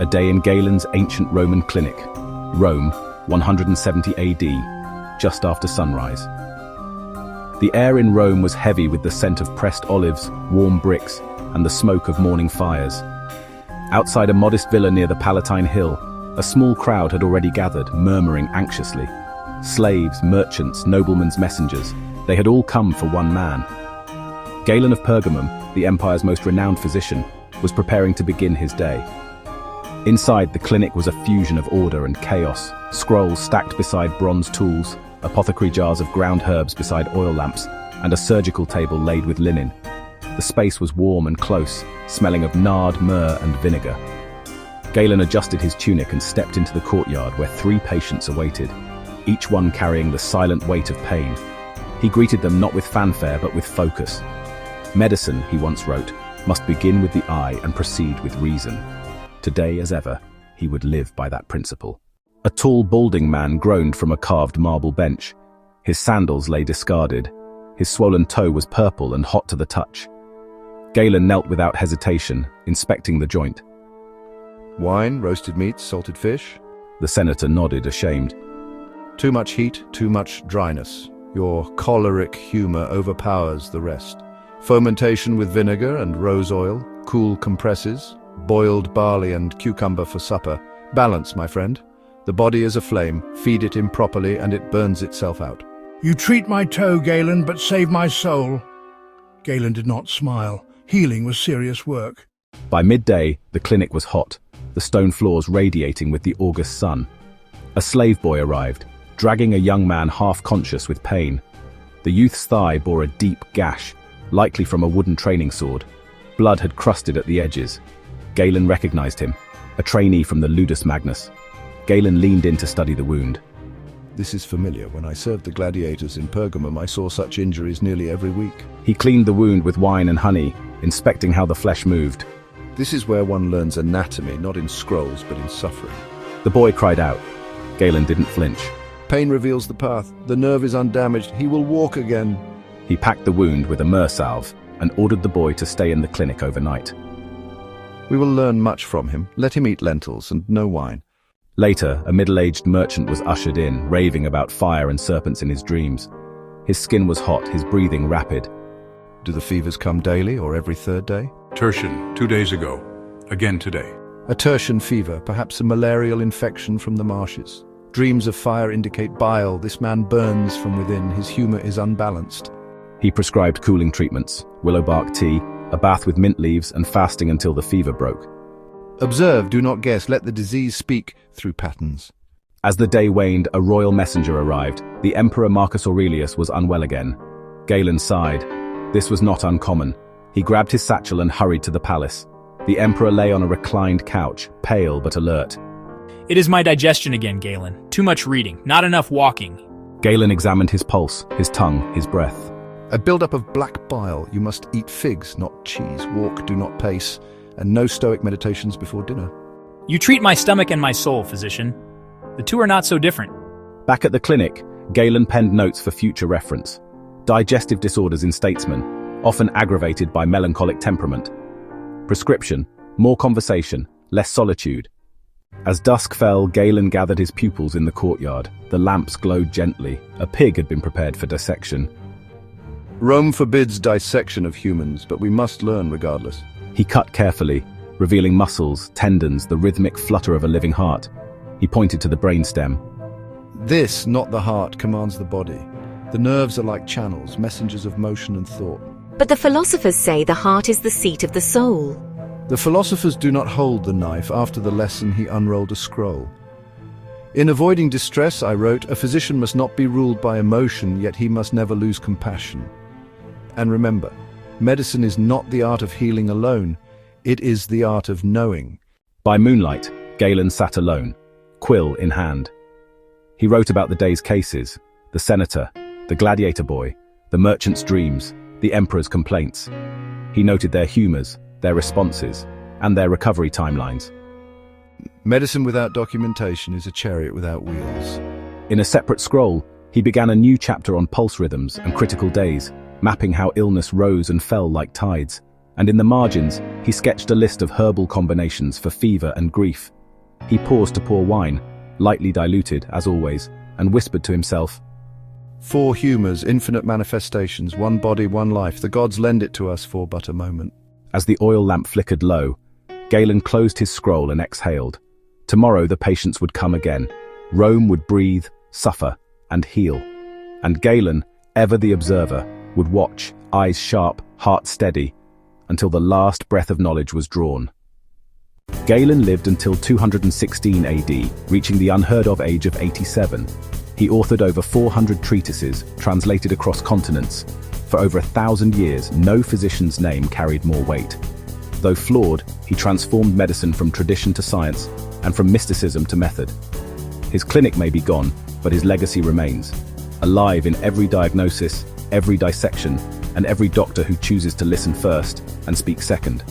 A day in Galen's ancient Roman clinic. Rome, 170 AD, just after sunrise. The air in Rome was heavy with the scent of pressed olives, warm bricks, and the smoke of morning fires. Outside a modest villa near the Palatine Hill, a small crowd had already gathered, murmuring anxiously. Slaves, merchants, noblemen's messengers, they had all come for one man. Galen of Pergamum, the empire's most renowned physician, was preparing to begin his day. Inside the clinic was a fusion of order and chaos, scrolls stacked beside bronze tools, apothecary jars of ground herbs beside oil lamps, and a surgical table laid with linen. The space was warm and close, smelling of nard, myrrh, and vinegar. Galen adjusted his tunic and stepped into the courtyard where 3 patients awaited, each one carrying the silent weight of pain. He greeted them not with fanfare but with focus. Medicine, he once wrote, must begin with the eye and proceed with reason. Today, as ever, he would live by that principle. A tall, balding man groaned from a carved marble bench. His sandals lay discarded. His swollen toe was purple and hot to the touch. Galen knelt without hesitation, inspecting the joint. Wine, roasted meats, salted fish? The senator nodded, ashamed. Too much heat, too much dryness. Your choleric humor overpowers the rest. Fermentation with vinegar and rose oil, cool compresses, boiled barley and cucumber for supper. Balance, my friend. The body is a flame. Feed it improperly and it burns itself out. You treat my toe, Galen, but save my soul. Galen did not smile. Healing was serious work. By midday, the clinic was hot, the stone floors radiating with the August sun. A slave boy arrived, dragging a young man half-conscious with pain. The youth's thigh bore a deep gash, likely from a wooden training sword. Blood had crusted at the edges. Galen recognized him, a trainee from the Ludus Magnus. Galen leaned in to study the wound. This is familiar. When I served the gladiators in Pergamum, I saw such injuries nearly every week. He cleaned the wound with wine and honey, inspecting how the flesh moved. This is where one learns anatomy, not in scrolls, but in suffering. The boy cried out. Galen didn't flinch. Pain reveals the path. The nerve is undamaged. He will walk again. He packed the wound with a myrrh salve and ordered the boy to stay in the clinic overnight. We will learn much from him. Let him eat lentils and no wine. Later, a middle-aged merchant was ushered in, raving about fire and serpents in his dreams. His skin was hot, his breathing rapid. Do the fevers come daily or every 3rd day? Tertian, 2 days ago. Again today. A tertian fever, perhaps a malarial infection from the marshes. Dreams of fire indicate bile. This man burns from within. His humor is unbalanced. He prescribed cooling treatments, willow bark tea, a bath with mint leaves, and fasting until the fever broke. Observe, do not guess. Let the disease speak through patterns. As the day waned, a royal messenger arrived. The Emperor Marcus Aurelius was unwell again. Galen sighed. This was not uncommon. He grabbed his satchel and hurried to the palace. The emperor lay on a reclined couch, pale but alert. It is my digestion again, Galen. Too much reading, not enough walking. Galen examined his pulse, his tongue, his breath. A buildup of black bile. You must eat figs, not cheese. Walk, do not pace. And no stoic meditations before dinner. You treat my stomach and my soul, physician. The two are not so different. Back at the clinic, Galen penned notes for future reference. Digestive disorders in statesmen, often aggravated by melancholic temperament. Prescription, more conversation, less solitude. As dusk fell, Galen gathered his pupils in the courtyard. The lamps glowed gently. A pig had been prepared for dissection. Rome forbids dissection of humans, but we must learn regardless. He cut carefully, revealing muscles, tendons, the rhythmic flutter of a living heart. He pointed to the brainstem. This, not the heart, commands the body. The nerves are like channels, messengers of motion and thought. But the philosophers say the heart is the seat of the soul. The philosophers do not hold the knife. After the lesson, he unrolled a scroll. In avoiding distress, I wrote, a physician must not be ruled by emotion, yet he must never lose compassion. And remember, medicine is not the art of healing alone. It is the art of knowing. By moonlight, Galen sat alone, quill in hand. He wrote about the day's cases, the senator, the gladiator boy, the merchant's dreams, the emperor's complaints. He noted their humors, their responses, and their recovery timelines. Medicine without documentation is a chariot without wheels. In a separate scroll, he began a new chapter on pulse rhythms and critical days, mapping how illness rose and fell like tides. and in the margins, he sketched a list of herbal combinations for fever and grief. He paused to pour wine, lightly diluted, as always, and whispered to himself, 4 humours, infinite manifestations, 1 body, 1 life. The gods lend it to us for but a moment. As the oil lamp flickered low, Galen closed his scroll and exhaled. Tomorrow the patients would come again. Rome would breathe, suffer, and heal. And Galen, ever the observer, would watch, eyes sharp, heart steady, until the last breath of knowledge was drawn. Galen lived until 216 AD, reaching the unheard-of age of 87. He authored over 400 treatises, translated across continents. For over 1,000 years, no physician's name carried more weight. Though flawed, he transformed medicine from tradition to science, and from mysticism to method. His clinic may be gone, but his legacy remains, alive in every diagnosis, every dissection, and every doctor who chooses to listen first and speak second.